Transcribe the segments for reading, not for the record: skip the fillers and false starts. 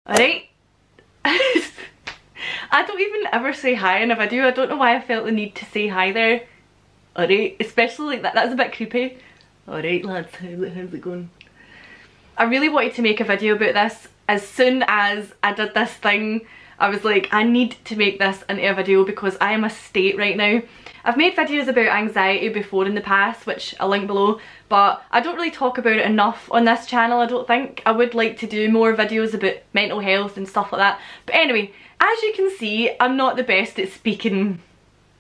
Alright. I don't even ever say hi in a video. I don't know why I felt the need to say hi there. Alright, especially like that. That's a bit creepy. Alright lads, how's it going? I really wanted to make a video about this. As soon as I did this thing, I was like, I need to make this into a video because I am a state right now. I've made videos about anxiety before in the past, which I'll link below, but I don't really talk about it enough on this channel, I don't think. I would like to do more videos about mental health and stuff like that. But anyway, as you can see, I'm not the best at speaking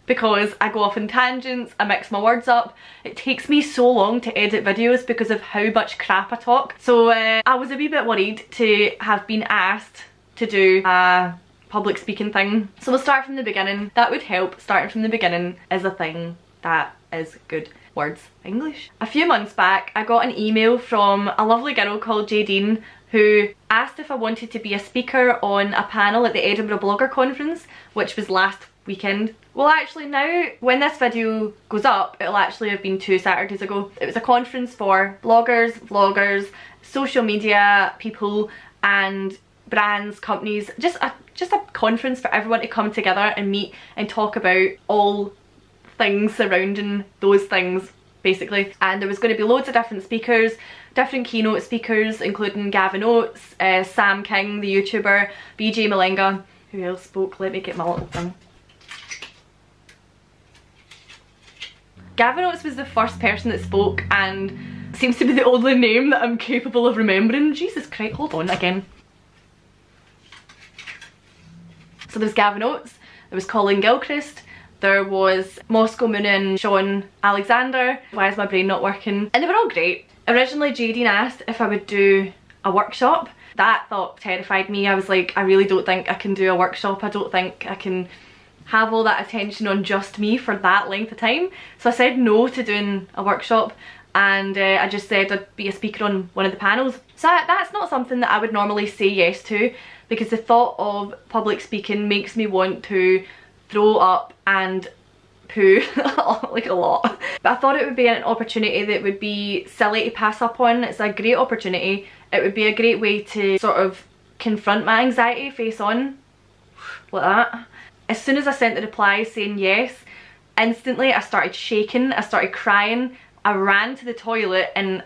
because I go off on tangents, I mix my words up. It takes me so long to edit videos because of how much crap I talk. So I was a wee bit worried to have been asked to do a public speaking thing. So we'll start from the beginning. That would help. Starting from the beginning is a thing that is good. Words English. A few months back I got an email from a lovely girl called Jadine who asked if I wanted to be a speaker on a panel at the Edinburgh Blogger Conference, which was last weekend. Well, actually now when this video goes up, it'll actually have been 2 Saturdays ago. It was a conference for bloggers, vloggers, social media people and brands, companies, just a conference for everyone to come together and meet and talk about all things surrounding those things basically. And there was going to be loads of different speakers, different keynote speakers, including Gavin Oates, Sam King the YouTuber, BJ Malenga. Who else spoke? Let me get my little thing. Gavin Oates was the first person that spoke and seems to be the only name that I'm capable of remembering. Jesus Christ, hold on again. So there's Gavin Oates, there was Colin Gilchrist, there was Moscow Moon and Sean Alexander. Why is my brain not working? And they were all great. Originally Jadine asked if I would do a workshop. That thought terrified me. I was like, I really don't think I can do a workshop. I don't think I can have all that attention on just me for that length of time. So I said no to doing a workshop and I just said I'd be a speaker on one of the panels. So that's not something that I would normally say yes to because the thought of public speaking makes me want to throw up and poo like a lot. But I thought it would be an opportunity that would be silly to pass up on. It's a great opportunity. It would be a great way to sort of confront my anxiety face on, like that. As soon as I sent the reply saying yes, instantly I started shaking, I started crying, I ran to the toilet and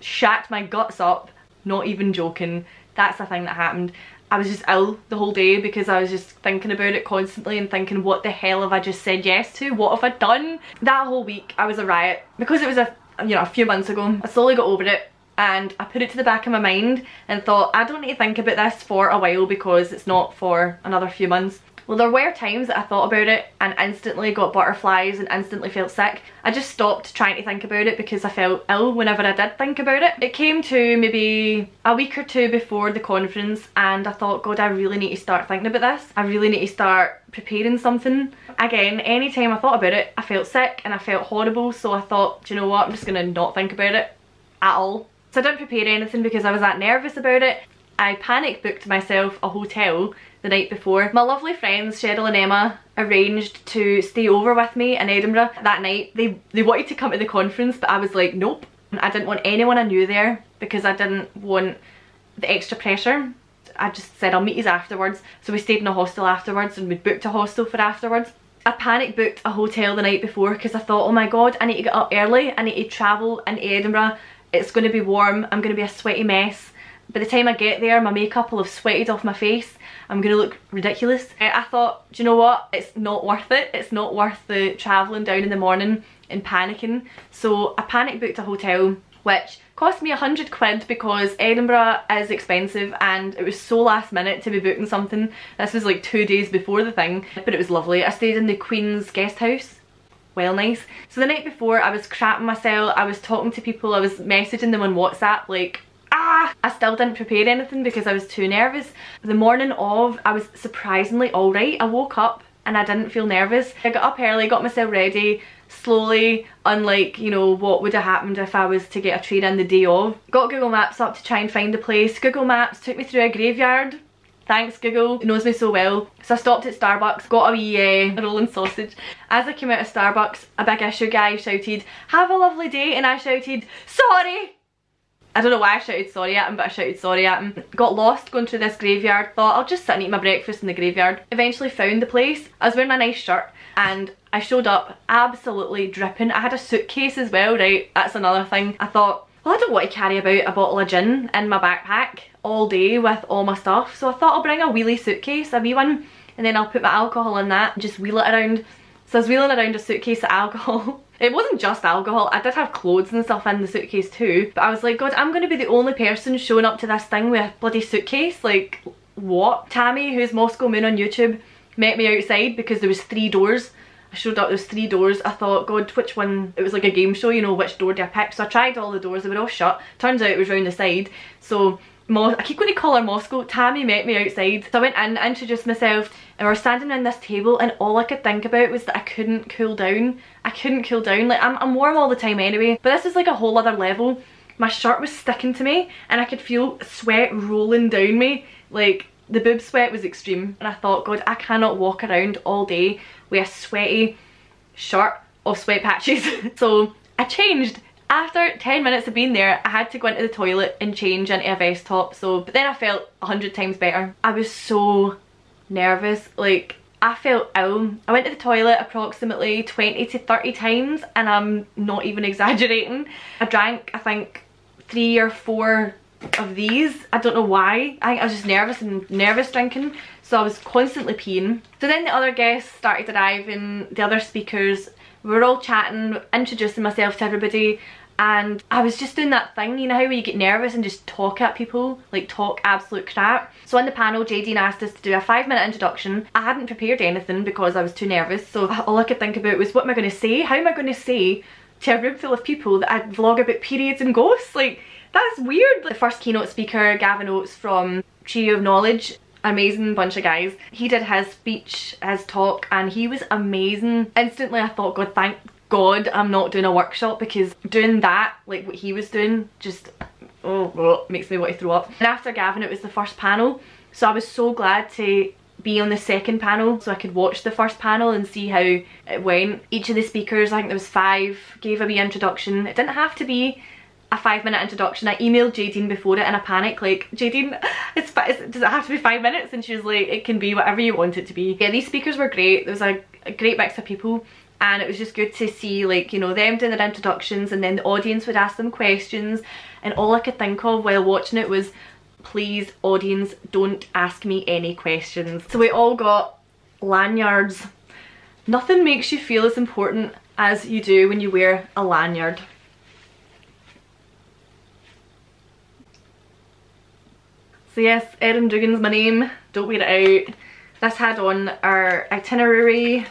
shat my guts up, not even joking. That's the thing that happened. I was just ill the whole day because I was just thinking about it constantly and thinking, what the hell have I just said yes to? What have I done? That whole week I was a riot. Because it was a few months ago, I slowly got over it and I put it to the back of my mind and thought, I don't need to think about this for a while because it's not for another few months. Well, there were times that I thought about it and instantly got butterflies and instantly felt sick. I just stopped trying to think about it because I felt ill whenever I did think about it. It came to maybe a week or 2 before the conference and I thought, God, I really need to start thinking about this. I really need to start preparing something. Again, anytime I thought about it, I felt sick and I felt horrible, so I thought, do you know what, I'm just gonna not think about it at all. So I didn't prepare anything because I was that nervous about it. I panic booked myself a hotel the night before. My lovely friends Cheryl and Emma arranged to stay over with me in Edinburgh that night. They wanted to come to the conference but I was like, nope. I didn't want anyone I knew there because I didn't want the extra pressure. I just said I'll meet you afterwards. So we stayed in a hostel afterwards and we booked a hostel for afterwards. I panic booked a hotel the night before because I thought, oh my god, I need to get up early. I need to travel into Edinburgh. It's going to be warm. I'm going to be a sweaty mess. By the time I get there, my makeup will have sweated off my face. I'm going to look ridiculous. I thought, do you know what? It's not worth it. It's not worth the travelling down in the morning and panicking. So I panic booked a hotel, which cost me 100 quid because Edinburgh is expensive and it was so last minute to be booking something. This was like 2 days before the thing, but it was lovely. I stayed in the Queen's guest house. Well, nice. So the night before I was crapping myself, I was talking to people, I was messaging them on WhatsApp like, I still didn't prepare anything because I was too nervous. The morning of, I was surprisingly alright. I woke up and I didn't feel nervous. I got up early, got myself ready, slowly, unlike, you know, what would have happened if I was to get a train in the day of. Got Google Maps up to try and find a place. Google Maps took me through a graveyard. Thanks Google, it knows me so well. So I stopped at Starbucks, got a wee rolling sausage. As I came out of Starbucks, a big issue guy shouted, "Have a lovely day," and I shouted, "Sorry!" I don't know why I shouted sorry at him, but I shouted sorry at him. Got lost going through this graveyard, thought I'll just sit and eat my breakfast in the graveyard. Eventually found the place. I was wearing a nice shirt and I showed up absolutely dripping. I had a suitcase as well, right? That's another thing. I thought, well, I don't want to carry about a bottle of gin in my backpack all day with all my stuff. So I thought I'll bring a wheelie suitcase, a wee one, and then I'll put my alcohol in that and just wheel it around. So I was wheeling around a suitcase of alcohol. It wasn't just alcohol, I did have clothes and stuff in the suitcase too. But I was like, God, I'm going to be the only person showing up to this thing with a bloody suitcase. Like, what? Tammy, who's Moscow Moon on YouTube, met me outside because there was 3 doors. I showed up, there was 3 doors. I thought, God, which one? It was like a game show, you know, which door do I pick? So I tried all the doors, they were all shut. Turns out it was round the side. So I keep going to call her Moscow. Tammy met me outside. So I went in, introduced myself, and we were standing around this table, and all I could think about was that I couldn't cool down. I couldn't cool down. Like, I'm warm all the time anyway, but this is like a whole other level. My shirt was sticking to me, and I could feel sweat rolling down me. Like, the boob sweat was extreme, and I thought, God, I cannot walk around all day with a sweaty shirt of sweat patches. So I changed. After 10 minutes of being there, I had to go into the toilet and change into a vest top. But then I felt 100 times better. I was so nervous, like I felt ill. I went to the toilet approximately 20 to 30 times, and I'm not even exaggerating. I drank, I think, 3 or 4 of these. I don't know why. I think I was just nervous drinking, so I was constantly peeing. So then the other guests started arriving, the other speakers. We were all chatting, introducing myself to everybody, and I was just doing that thing, you know how you get nervous and just talk at people, like talk absolute crap. So on the panel, Jadine asked us to do a 5-minute introduction. I hadn't prepared anything because I was too nervous, so all I could think about was, what am I going to say? How am I going to say to a room full of people that I vlog about periods and ghosts? Like, that's weird. The first keynote speaker, Gavin Oates from Tree of Knowledge, amazing bunch of guys. He did his speech, his talk, and he was amazing. Instantly I thought, God, thank God I'm not doing a workshop, because doing that, like what he was doing, just makes me want to throw up. And after Gavin, it was the first panel, so I was so glad to be on the second panel so I could watch the first panel and see how it went. Each of the speakers, I think there was 5, gave a wee introduction. It didn't have to be a 5-minute introduction. I emailed Jadine before it in a panic, like, Jadine, does it have to be 5 minutes? And she was like, it can be whatever you want it to be. Yeah, these speakers were great. There was a great mix of people, and it was just good to see, like, you know, them doing their introductions, and then the audience would ask them questions, and all I could think of while watching it was, please, audience, don't ask me any questions. So we all got lanyards. Nothing makes you feel as important as you do when you wear a lanyard. So yes, Edinburgh's my name, don't wear it out. This had on our itinerary,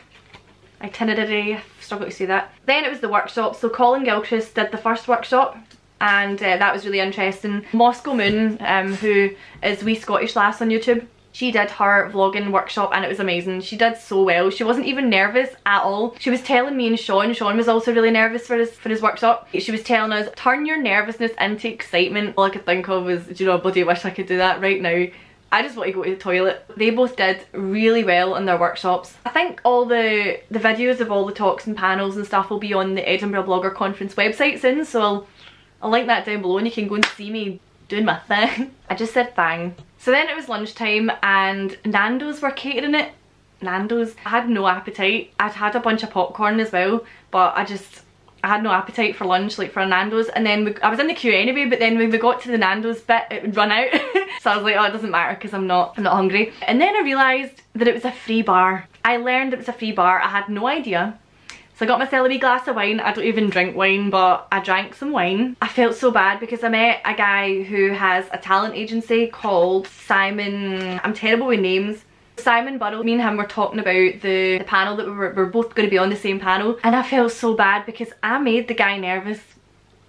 struggle to say that. Then it was the workshop, so Colin Gilchrist did the first workshop, and that was really interesting. Moscow Moon, who is wee Scottish lass on YouTube, she did her vlogging workshop, and it was amazing. She did so well. She wasn't even nervous at all. She was telling me and Sean was also really nervous for his workshop. She was telling us, turn your nervousness into excitement. All I could think of was, do you know, I bloody wish I could do that right now. I just want to go to the toilet. They both did really well in their workshops. I think all the videos of all the talks and panels and stuff will be on the Edinburgh Blogger Conference website soon, so I'll link that down below and you can go and see me doing my thing. I just said thang. So then it was lunchtime, and Nando's were catering it. Nando's. I had no appetite. I'd had a bunch of popcorn as well, but I had no appetite for lunch, like for a Nando's. And then I was in the queue anyway, but then when we got to the Nando's bit, it would run out. So I was like, oh, it doesn't matter because I'm not hungry. And then I realised that it was a free bar. I learned it was a free bar. I had no idea. So I got myself a wee glass of wine. I don't even drink wine, but I drank some wine. I felt so bad because I met a guy who has a talent agency called Simon, I'm terrible with names. Simon Burrow. Me and him were talking about the panel that we were both going to be on the same panel, and I felt so bad because I made the guy nervous.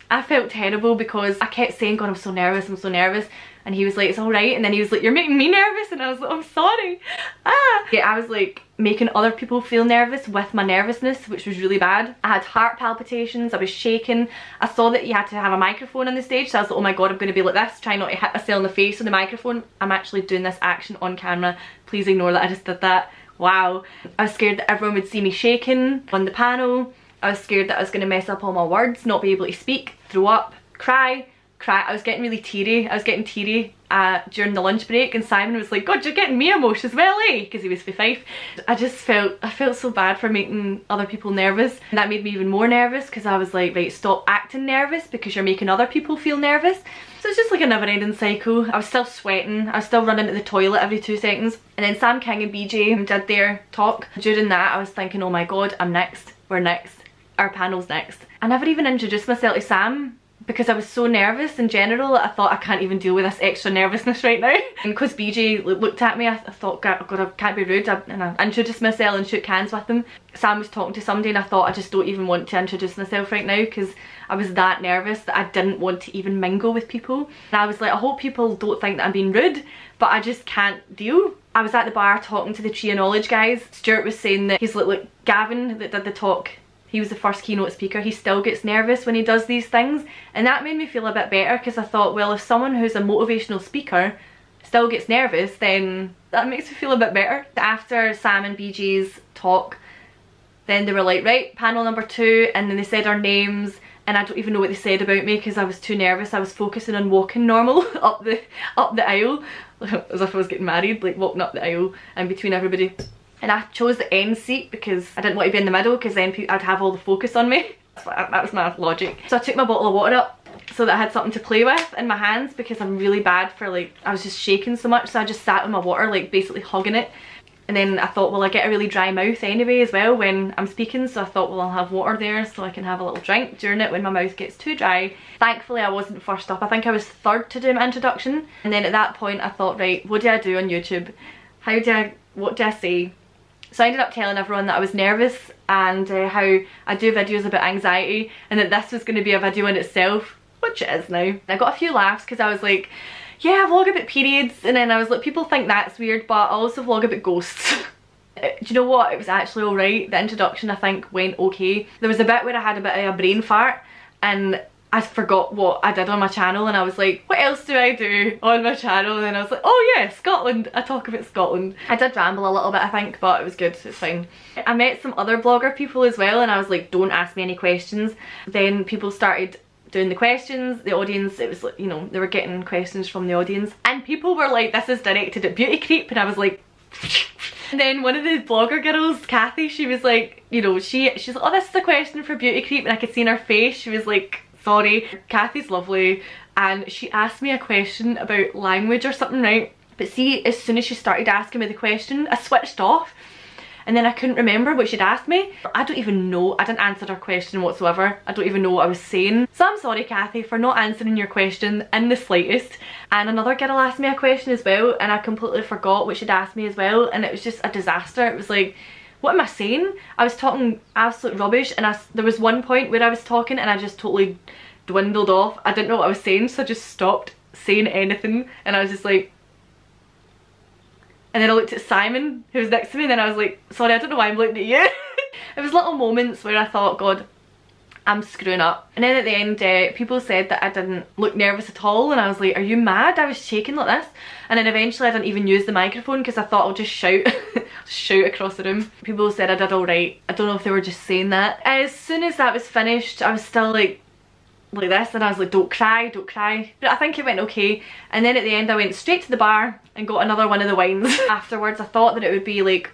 I felt terrible because I kept saying, God, I'm so nervous, I'm so nervous. And he was like, it's alright. And then he was like, you're making me nervous. And I was like, I'm sorry. Yeah, I was like making other people feel nervous with my nervousness, which was really bad. I had heart palpitations, I was shaking. I saw that you had to have a microphone on the stage, so I was like, oh my God, I'm going to be like this, trying not to hit myself in the face with the microphone. I'm actually doing this action on camera. Please ignore that I just did that. Wow. I was scared that everyone would see me shaking on the panel. I was scared that I was going to mess up all my words, not be able to speak, throw up, cry, I was getting really teary. I was getting teary during the lunch break, and Simon was like, God, you're getting me emotional as well, eh? Because he was for Fife. I felt so bad for making other people nervous, and that made me even more nervous because I was like, right, stop acting nervous because you're making other people feel nervous. So it's just like a never ending cycle. I was still sweating, I was still running to the toilet every 2 seconds. And then Sam King and BJ did their talk. During that I was thinking, oh my god, I'm next, we're next, our panel's next. I never even introduced myself to Sam because I was so nervous in general. I thought, I can't even deal with this extra nervousness right now. And because BJ looked at me, I thought, God, I can't be rude, and I introduced myself and shook hands with him. Sam was talking to somebody and I thought, I just don't even want to introduce myself right now because I was that nervous that I didn't want to even mingle with people. And I was like, I hope people don't think that I'm being rude, but I just can't deal. I was at the bar talking to the Tree of Knowledge guys. Stuart was saying that he's like Gavin that did the talk, he was the first keynote speaker, he still gets nervous when he does these things, and that made me feel a bit better because I thought, well, if someone who's a motivational speaker still gets nervous, then that makes me feel a bit better. After Sam and BJ's talk, then they were like, right, panel number 2, and then they said our names, and I don't even know what they said about me because I was too nervous. I was focusing on walking normal up the aisle, as if I was getting married, like walking up the aisle in between everybody. And I chose the end seat because I didn't want to be in the middle because then I'd have all the focus on me. That was my logic. So I took my bottle of water up so that I had something to play with in my hands because I'm really bad for, like, I was just shaking so much, so I just sat with my water, like basically hugging it. And then I thought, well, I get a really dry mouth anyway as well when I'm speaking, so I thought, well, I'll have water there so I can have a little drink during it when my mouth gets too dry. Thankfully I wasn't first up. I think I was third to do my introduction, and then at that point I thought, right, what do I do on YouTube? What do I say? So I ended up telling everyone that I was nervous and how I do videos about anxiety and that this was going to be a video in itself, which it is now. And I got a few laughs because I was like, yeah, I vlog about periods, and then I was like, people think that's weird, but I also vlog about ghosts. Do you know what? It was actually alright. The introduction I think went okay. There was a bit where I had a bit of a brain fart and I forgot what I did on my channel, and I was like, what else do I do on my channel? And then I was like, oh yeah, Scotland, I talk about Scotland. I did ramble a little bit I think, but it was good, it's fine. I met some other blogger people as well, and I was like, don't ask me any questions. Then people started doing the questions, the audience, it was like, you know, they were getting questions from the audience, and people were like, this is directed at beauty creep, and I was like, and then one of the blogger girls, Kathy, she was like, you know, she's like, oh, this is a question for beauty creep, and I could see in her face, she was like, sorry. Kathy's lovely, and she asked me a question about language or something, right? But see, as soon as she started asking me the question, I switched off, and then I couldn't remember what she'd asked me. I don't even know, I didn't answer her question whatsoever. I don't even know what I was saying. So I'm sorry, Kathy, for not answering your question in the slightest. And another girl asked me a question as well, and I completely forgot what she'd asked me as well, and it was just a disaster. It was like, what am I saying? I was talking absolute rubbish, and there was one point where I was talking and I just totally dwindled off. I didn't know what I was saying, so I just stopped saying anything, and I was just like, and then I looked at Simon who was next to me, and then I was like, sorry, I don't know why I'm looking at you. It was little moments where I thought, God, I'm screwing up. And then at the end, people said that I didn't look nervous at all, and I was like, are you mad? I was shaking like this. And then eventually I didn't even use the microphone because I thought I'll just shout shout across the room. People said I did alright. I don't know if they were just saying that. As soon as that was finished, I was still like this, and I was like, don't cry, don't cry. But I think it went okay. And then at the end I went straight to the bar and got another one of the wines. Afterwards I thought that it would be like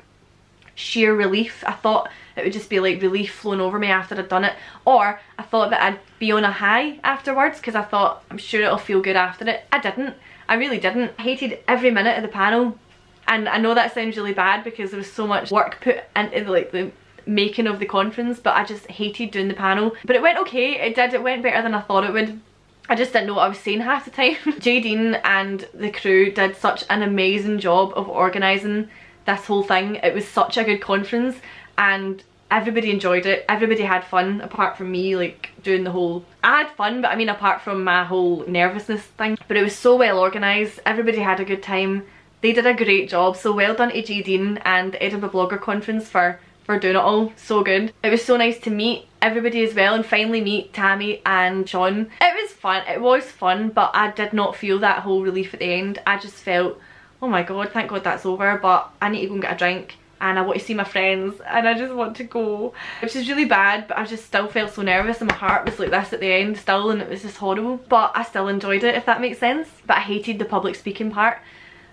sheer relief. I thought it would just be like relief flowing over me after I'd done it, or I thought that I'd be on a high afterwards because I thought, I'm sure it'll feel good after it. I didn't. I really didn't. I hated every minute of the panel, and I know that sounds really bad because there was so much work put into like the making of the conference, but I just hated doing the panel. But it went okay. It went better than I thought it would. I just didn't know what I was saying half the time. Jadine and the crew did such an amazing job of organising this whole thing. It was such a good conference and everybody enjoyed it. Everybody had fun apart from me, like doing the whole, I had fun, but I mean apart from my whole nervousness thing. But it was so well organised. Everybody had a good time. They did a great job, so well done to Jadine and the Edinburgh Blogger Conference for doing it all. So good. It was so nice to meet everybody as well, and finally meet Tammy and Sean. It was fun. It was fun, but I did not feel that whole relief at the end. I just felt, oh my god, thank god that's over, but I need to go and get a drink. and I want to see my friends and I just want to go, which is really bad, but I just still felt so nervous and my heart was like this at the end still, and it was just horrible. But I still enjoyed it, if that makes sense. But I hated the public speaking part.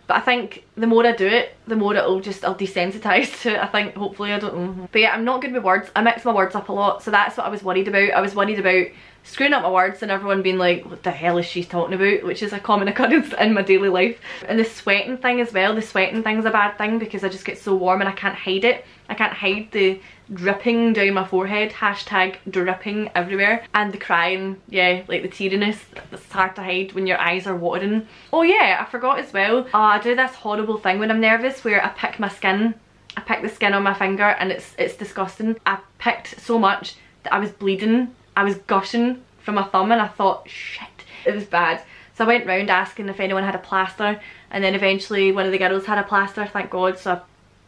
But I think the more I do it, the more I'll desensitise to it, I think, hopefully, I don't know. But yeah, I'm not good with words. I mix my words up a lot, so that's what I was worried about. I was worried about screwing up my words and everyone being like, what the hell is she talking about? Which is a common occurrence in my daily life. And the sweating thing as well, the sweating thing's a bad thing because I just get so warm and I can't hide it. I can't hide the dripping down my forehead, hashtag dripping everywhere, and the crying, yeah, like the teariness. It's hard to hide when your eyes are watering. Oh yeah, I forgot as well, I do this horrible thing when I'm nervous where I pick my skin. I pick the skin on my finger and it's disgusting. I picked so much that I was bleeding, I was gushing from my thumb, and I thought, shit, it was bad. So I went round asking if anyone had a plaster, and then eventually one of the girls had a plaster, thank God, so I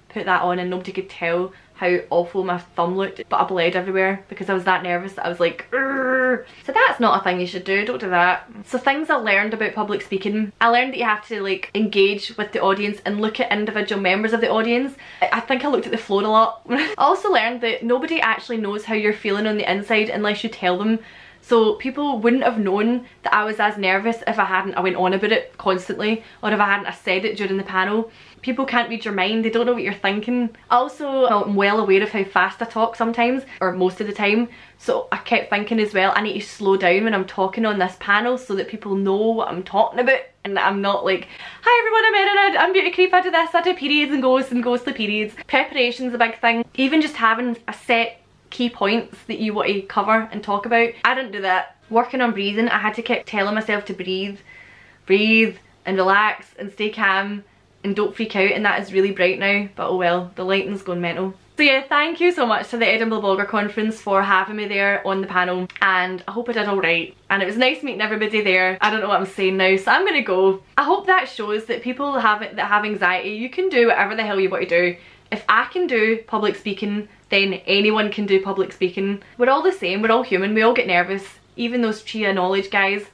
put that on and nobody could tell how awful my thumb looked, but I bled everywhere because I was that nervous that I was like, urgh. So that's not a thing you should do, don't do that. So things I learned about public speaking, I learned that you have to like engage with the audience and look at individual members of the audience. I think I looked at the floor a lot. I also learned that nobody actually knows how you're feeling on the inside unless you tell them. So people wouldn't have known that I was as nervous if I went on about it constantly, or if I hadn't said it during the panel. People can't read your mind, they don't know what you're thinking. Also, I'm well aware of how fast I talk sometimes, or most of the time. So I kept thinking as well, I need to slow down when I'm talking on this panel so that people know what I'm talking about. And that I'm not like, hi everyone, I'm Erin, I'm beauty creep, I do this, I do periods and ghostly periods. Preparation's a big thing. Even just having a set key points that you want to cover and talk about. I didn't do that. Working on breathing, I had to keep telling myself to breathe and relax and stay calm and don't freak out, and that is really bright now, but oh well, the lighting's going mental. So yeah, thank you so much to the Edinburgh Blogger Conference for having me there on the panel, and I hope I did alright, and it was nice meeting everybody there. I don't know what I'm saying now, so I'm gonna go. I hope that shows that people that have anxiety, you can do whatever the hell you want to do. If I can do public speaking, then anyone can do public speaking. We're all the same, we're all human, we all get nervous. Even those Chia knowledge guys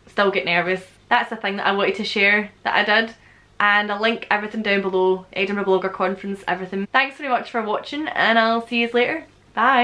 still get nervous. That's the thing that I wanted to share that I did. And I'll link everything down below, Edinburgh Blogger Conference, everything. Thanks very much for watching, and I'll see you later. Bye!